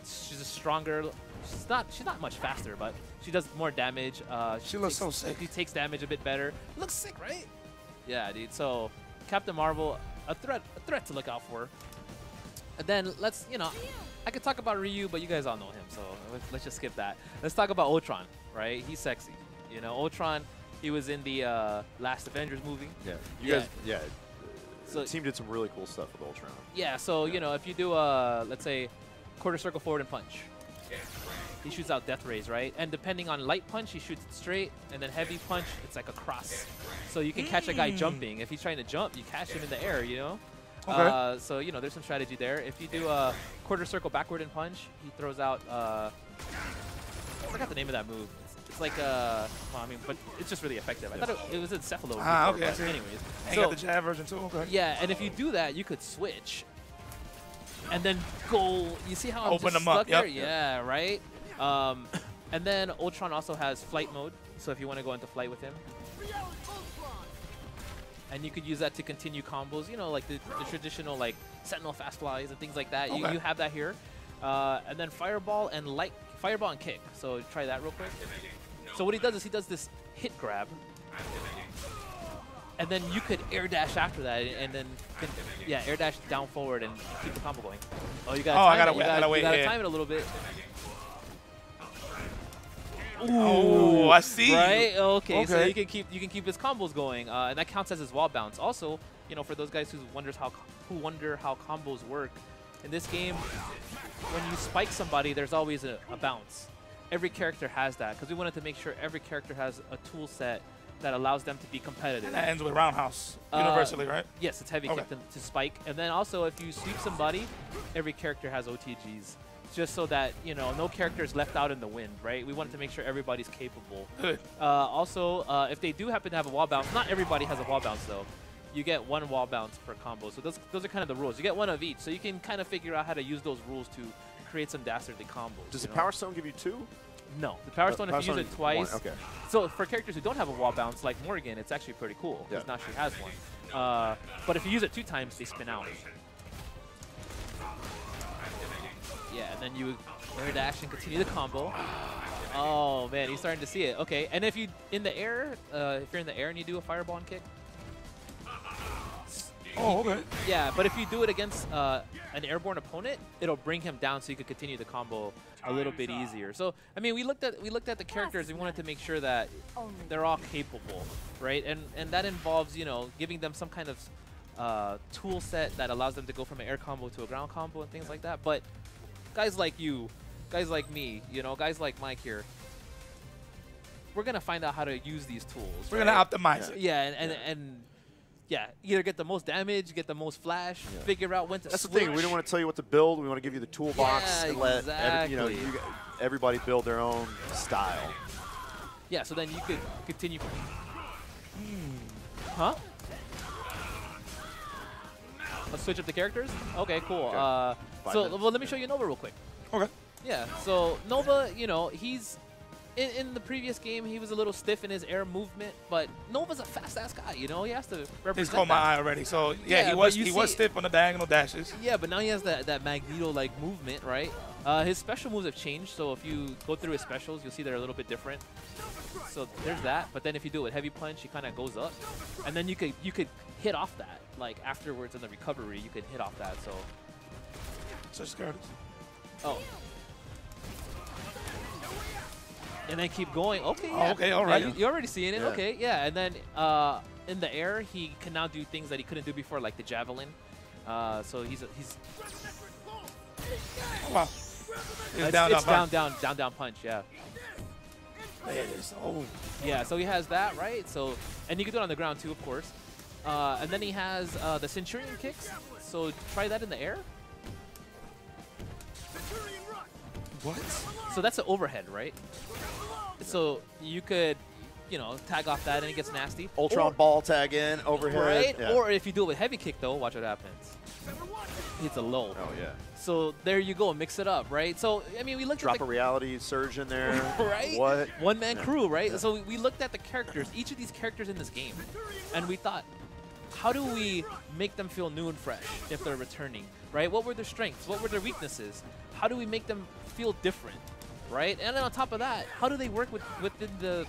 she's a stronger. She's not much faster, but she does more damage. She looks so sick. She takes damage a bit better. Looks sick, right? Yeah, dude. So Captain Marvel, a threat to look out for. And then let's, you know, I could talk about Ryu, but you guys all know him, so let's just skip that. Let's talk about Ultron, right? He's sexy. You know, Ultron, he was in the last Avengers movie. Yeah. You guys, so the team did some really cool stuff with Ultron. Yeah, so, you know, if you do, let's say, quarter circle forward and punch, he shoots out death rays, right? And depending on light punch, he shoots it straight, and then heavy punch, it's like a cross. So you can catch a guy jumping. If he's trying to jump, you catch him in the air, you know? Okay. So, you know, there's some strategy there. If you do a quarter circle backward and punch, he throws out, I forgot the name of that move. It's like, well, I mean, but it's just really effective. I thought it was in Cephalo. Okay. Anyways. And you got the jab version too? Okay. Yeah, and if you do that, you could switch. And then go, you see how I'm open just them stuck up. there? Yep. Yeah, right? And then Ultron also has flight mode. So if you want to go into flight with him. And you could use that to continue combos, you know, like the traditional like Sentinel fast flies and things like that. Okay. You have that here. And then fireball and kick. So try that real quick. So what he does is he does this hit grab. And then you could air dash after that, and then air dash down forward and keep the combo going. Oh, you gotta time it a little bit. Ooh, I see. Right? Okay. So you can keep his combos going, and that counts as his wall bounce. Also, you know, for those guys who wonder how combos work, in this game, when you spike somebody, there's always a bounce. Every character has that because we wanted to make sure every character has a tool set that allows them to be competitive. And that ends with roundhouse universally, right? Yes, it's heavy kick to spike, and then also if you sweep somebody, every character has OTGs. Just so that, you know, no character is left out in the wind, right? We wanted to make sure everybody's capable. Also, if they do happen to have a wall bounce, not everybody has a wall bounce though. You get one wall bounce per combo. So those are kind of the rules. You get one of each, so you can kind of figure out how to use those rules to create some dastardly combos. Does the Power Stone give you 2? No. The Power Stone, if you use it twice. 1. Okay. So for characters who don't have a wall bounce, like Morgan, it's actually pretty cool, because now she has one. But if you use it 2 times, they spin out. Yeah, and then you air dash and continue the combo. Oh man, you're starting to see it. Okay, and if you in the air, if you're in the air and you do a fireball and kick. Oh, okay. Yeah, but if you do it against an airborne opponent, it'll bring him down so you could continue the combo a little bit easier. So I mean, we looked at the characters and we wanted to make sure that they're all capable, right? And that involves, you know, giving them some kind of tool set that allows them to go from an air combo to a ground combo and things like that. But guys like you, guys like me, you know, guys like Mike here, we're going to find out how to use these tools. We're going to optimize it. Yeah, and either get the most damage, get the most flash, figure out when to That's switch. the thing. We don't want to tell you what to build. We want to give you the toolbox and let everybody build their own style. Yeah, so then you could continue. switch up the characters? Okay, cool. Okay. Well, let me show you Nova real quick. Okay. Yeah, so Nova, you know, he's in the previous game, he was a little stiff in his air movement, but Nova's a fast-ass guy, you know? He has to represent He's caught my eye already. So, yeah, he was stiff on the diagonal dashes. Yeah, but now he has that Magneto-like movement, right? His special moves have changed, so if you go through his specials, you'll see they're a little bit different. So there's that, but then if you do it with Heavy Punch, he kind of goes up. And then you could hit off that. Like, afterwards in the recovery, you could hit off that, so... Such cards. Oh. And then keep going. Okay, yeah. Oh, okay, all right. Yeah, you're already seeing it. Yeah. Okay, yeah. And then in the air, he can now do things that he couldn't do before, like the javelin. So he's oh, wow. It's down punch. Yeah. There it is. Oh. Yeah. So he has that, right? So and you can do it on the ground too, of course. And then he has the Centurion kicks. So try that in the air. What? So that's an overhead, right? So you could, you know, tag off that and it gets nasty. Ultron ball tag in, overhead. Right? Yeah. Or if you do it with heavy kick, though, watch what happens. It's a low. Oh, yeah. So there you go, mix it up, right? So, I mean, we looked Drop at a reality surge in there. right? What? One-man crew, right? Yeah. So we looked at the characters, each of these characters in this game, and we thought, how do we make them feel new and fresh if they're returning, right? What were their strengths? What were their weaknesses? How do we make them feel different, right? And then on top of that, how do they work within the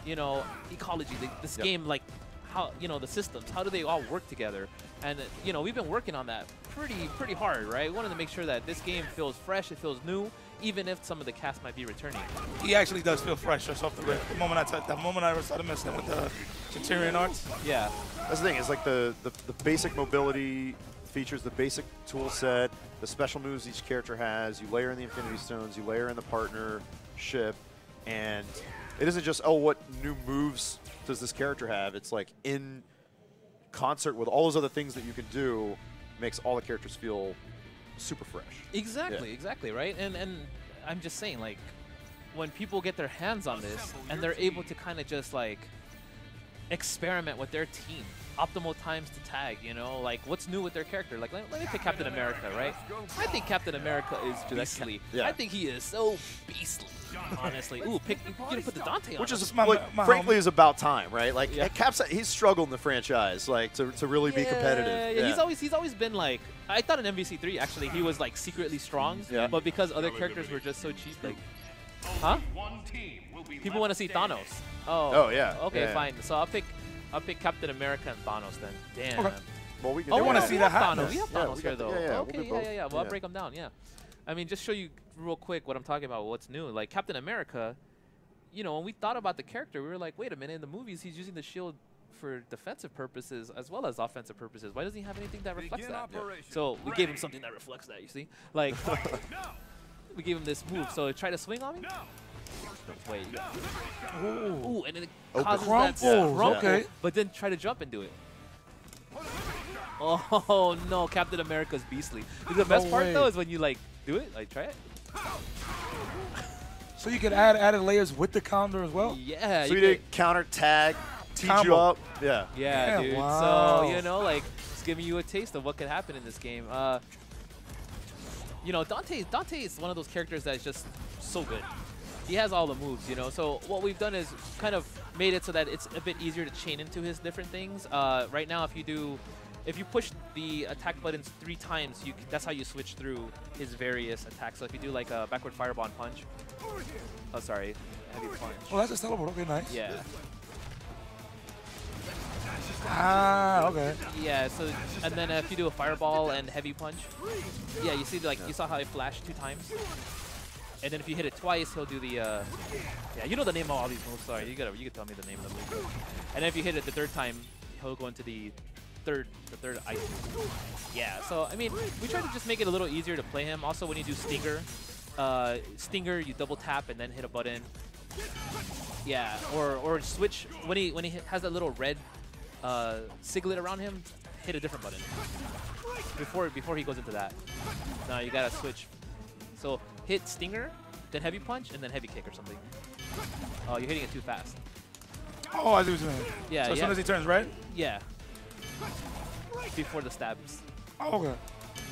you know, ecology, this game, like how, you know, the systems, how do they all work together? And, you know, we've been working on that pretty hard, right? We wanted to make sure that this game feels fresh, it feels new, even if some of the cast might be returning. He actually does feel fresh just off the rip. The moment I started messing with the Centurion arts. Yeah. That's the thing, it's like the basic mobility features, the basic tool set, the special moves each character has, you layer in the Infinity Stones, you layer in the partnership, and it isn't just, oh, what new moves does this character have? It's like in concert with all those other things that you can do, makes all the characters feel super fresh. Exactly, exactly, right? And I'm just saying, like, when people get their hands on this and they're able to kind of just like experiment with their team, optimal times to tag, you know, like what's new with their character. Like, let me pick Captain America, right? I think Captain America is beastly. I think he is so beastly, honestly. Ooh, you're gonna put the Dante on. Which is, frankly, is about time, right? Like, he's struggled in the franchise, like, to really be competitive. Yeah, he's always been like, I thought in MVC3 actually he was like secretly strong, but because other characters were just so cheap, like, huh? People want to see Thanos. Oh yeah. Okay, fine. So I'll pick Captain America and Thanos then. Damn. Okay. Well, we can. want to see that Thanos. We have Thanos here though. Okay, yeah. Well, I'll break them down. Yeah. I mean, just show you real quick what I'm talking about. What's new? Like Captain America. You know, when we thought about the character, we were like, wait a minute. In the movies, he's using the shield for defensive purposes as well as offensive purposes. Why doesn't he have anything that reflects that? So we gave him something that reflects that. You see, like we gave him this move. So try to swing on me. Wait. Ooh, and then it causes that crumple, but then try to jump and do it. Oh no, Captain America's beastly. The best part though is when you like do it, like try it. So you can add added layers with the counter as well? Yeah. So you did counter tag, teach you up. Yeah, dude. Wow. So, you know, like, it's giving you a taste of what could happen in this game. You know, Dante is one of those characters that's just so good. He has all the moves, you know. So what we've done is kind of made it so that it's a bit easier to chain into his different things. Right now, if you push the attack buttons 3 times, that's how you switch through his various attacks. So if you do like a backward fireball and punch. Oh, sorry, heavy punch. Oh, that's a teleport. Okay, nice. Yeah. Ah, okay. Yeah. So and then if you do a fireball and heavy punch, yeah, you see like you saw how it flashed 2 times. And then if you hit it twice, he'll do the, yeah, you know the name of all these moves. Sorry, you can tell me the name of the move. And then if you hit it the 3rd time, he'll go into the third ice move. Yeah, so I mean, we try to just make it a little easier to play him. Also, when you do Stinger, you double tap and then hit a button. Yeah, or switch when he has that little red siglet around him, hit a different button before he goes into that. No, you gotta switch. So hit Stinger, then heavy punch, and then heavy kick or something. Oh, you're hitting it too fast. Oh, I see what you mean. Yeah. So as soon as he turns red? Yeah. before the stabs. Oh, okay.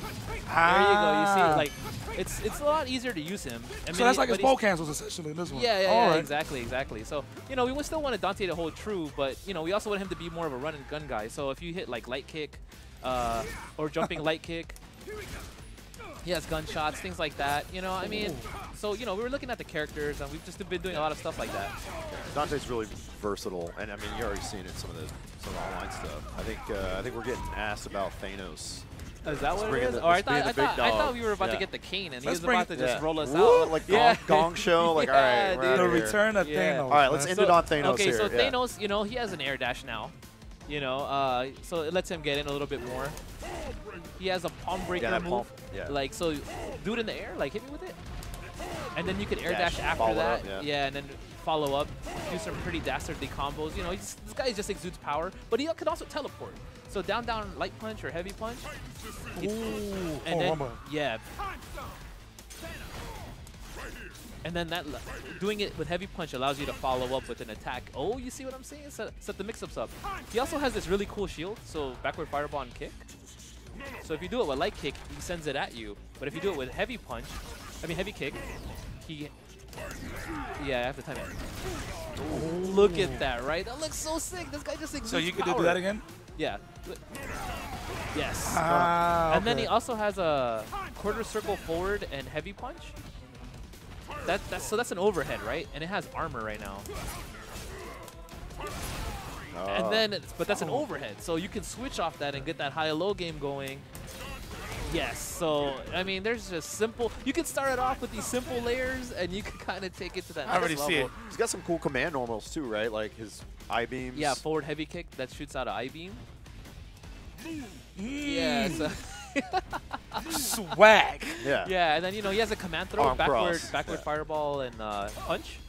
There you go. You see, like, it's a lot easier to use him. I mean, so that's like his bow cancels essentially in this one. Yeah, exactly. So, you know, we still wanted Dante to hold true, but, you know, we also want him to be more of a run and gun guy. So if you hit like light kick or jumping light kick, he has gunshots, things like that. You know, I mean, so, you know, we were looking at the characters, and we've just been doing a lot of stuff like that. Dante's really versatile, and I mean, you're already seeing it in some of the online stuff. I think we're getting asked about Thanos. Is that what it is? Or I thought we were about to get the cane, and he was about to just roll us out. Like gong show, like, all right, we're the return of Thanos. All right, let's end it on Thanos okay, here. So Thanos, you know, he has an air dash now. You know, so it lets him get in a little bit more. He has a palm breaker move. Like, so do it in the air, like hit me with it. And then you can air dash after that. And then follow up, do some pretty dastardly combos. You know, this guy just exudes power, but he can also teleport. So down, light punch or heavy punch. Ooh. And then, and then that doing it with heavy punch allows you to follow up with an attack. Oh, you see what I'm saying? Set the mix-ups up. He also has this really cool shield, so backward fireball and kick. So if you do it with light kick, he sends it at you. But if you do it with heavy punch, heavy kick, he... Yeah, I have to time it. Ooh. Look at that, right? That looks so sick. This guy just exudes So you could power. do that again? Yeah. Yes. And then he also has a quarter circle forward and heavy punch. So that's an overhead, right? And it has armor right now. And then, but that's an overhead, so you can switch off that and get that high-low game going. Yes, so, I mean, there's just simple, you can start it off with these simple layers, and you can kind of take it to that next level. I already see it. He's got some cool command normals too, right? Like his I-beams. Yeah, forward heavy kick that shoots out an I-beam. Yeah, so swag. Yeah, and then, you know, he has a command throw, backward fireball and punch.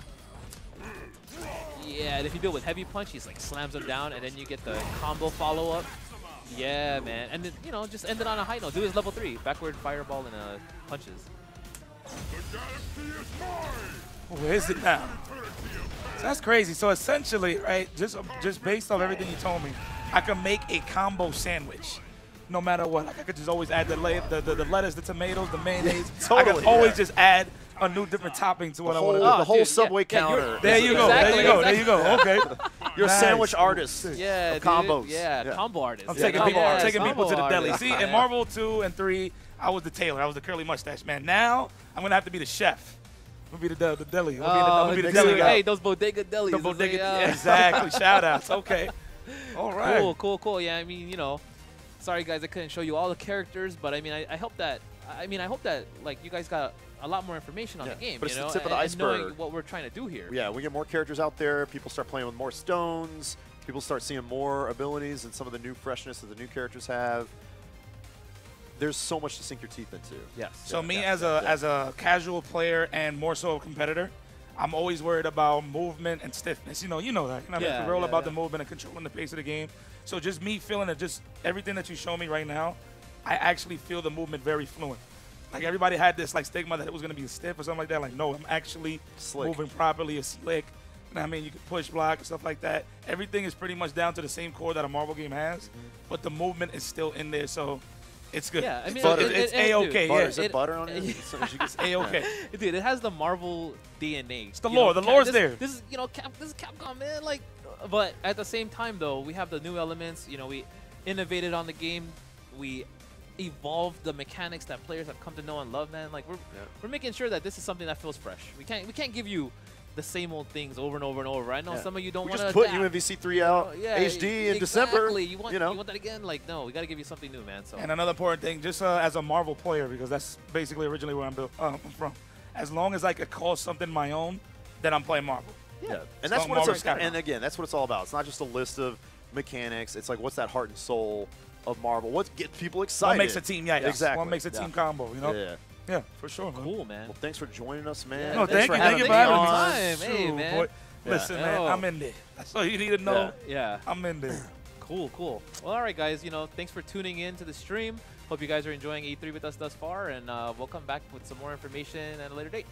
Yeah, and if you do it with heavy punch, he's like slams him down, and then you get the combo follow-up. Yeah, man. And then, you know, just end it on a high note. Do his level 3, backward fireball and punches. Where is it now? So that's crazy. So essentially, right, just based off everything you told me, I can make a combo sandwich. No matter what, like I could just always add the lettuce, the tomatoes, the mayonnaise. Totally, I can always just add a new different topping to what I want to do. The whole Subway counter. There you go. There you go. Okay. You're a sandwich artist. Yeah, combos. Yeah, combo artist. I'm taking people to the deli. See, in Marvel 2 and 3, I was the tailor. I was the curly mustache man. Now, I'm going to have to be the chef. I'm going to be the deli. I'm going to be the deli guy. Hey, those bodega delis. The bodega, yeah, exactly. Shout-outs. Okay. All right. Cool. Yeah, I mean, you know, sorry, guys, I couldn't show you all the characters, but I mean, I hope that like you guys got a lot more information on the game, but you it's know, the tip of the iceberg. Knowing what we're trying to do here. Yeah, we get more characters out there. People start playing with more stones. People start seeing more abilities and some of the new freshness that the new characters have. There's so much to sink your teeth into. Yes. So as a casual player and more so a competitor, I'm always worried about movement and stiffness. You know that. I'm real about the movement and controlling the pace of the game. So just me feeling it, just everything that you show me right now, I actually feel the movement very fluent. Like everybody had this like stigma that it was going to be stiff or something like that. Like, no, I'm actually moving properly. It's slick. You know what I mean? You can push, block, and stuff like that. Everything is pretty much down to the same core that a Marvel game has, but the movement is still in there, so it's good. Yeah, I mean, it's A-okay. Yeah. Is it butter on it? It's A-okay. Dude, it has the Marvel DNA. It's the lore. The lore's there. This is, you know, this is Capcom, man. Like, but at the same time, though, we have the new elements. You know, we innovated on the game. We evolved the mechanics that players have come to know and love, man. Like we're making sure that this is something that feels fresh. We can't give you the same old things over and over and over. I know some of you don't want to just put UMVC 3 out HD in December. You want that again? Like, no, we got to give you something new, man. So. And another important thing, just as a Marvel player, because that's basically originally where I'm from. As long as I could call something my own, then I'm playing Marvel. Yeah, and that's what it's about. And again, that's what it's all about. It's not just a list of mechanics. It's like, what's that heart and soul of Marvel? What gets people excited? What makes a team? Yeah, exactly. What makes a team combo? You know? Yeah, for sure, man. Cool, man. Well, thanks for joining us, man. Yeah, no, thank you for having me. Hey, man. Boy. Listen, man, I'm in there. That's all you need to know. Yeah. I'm in there. Cool. Well, all right, guys. You know, thanks for tuning in to the stream. Hope you guys are enjoying E3 with us thus far, and we'll come back with some more information at a later date.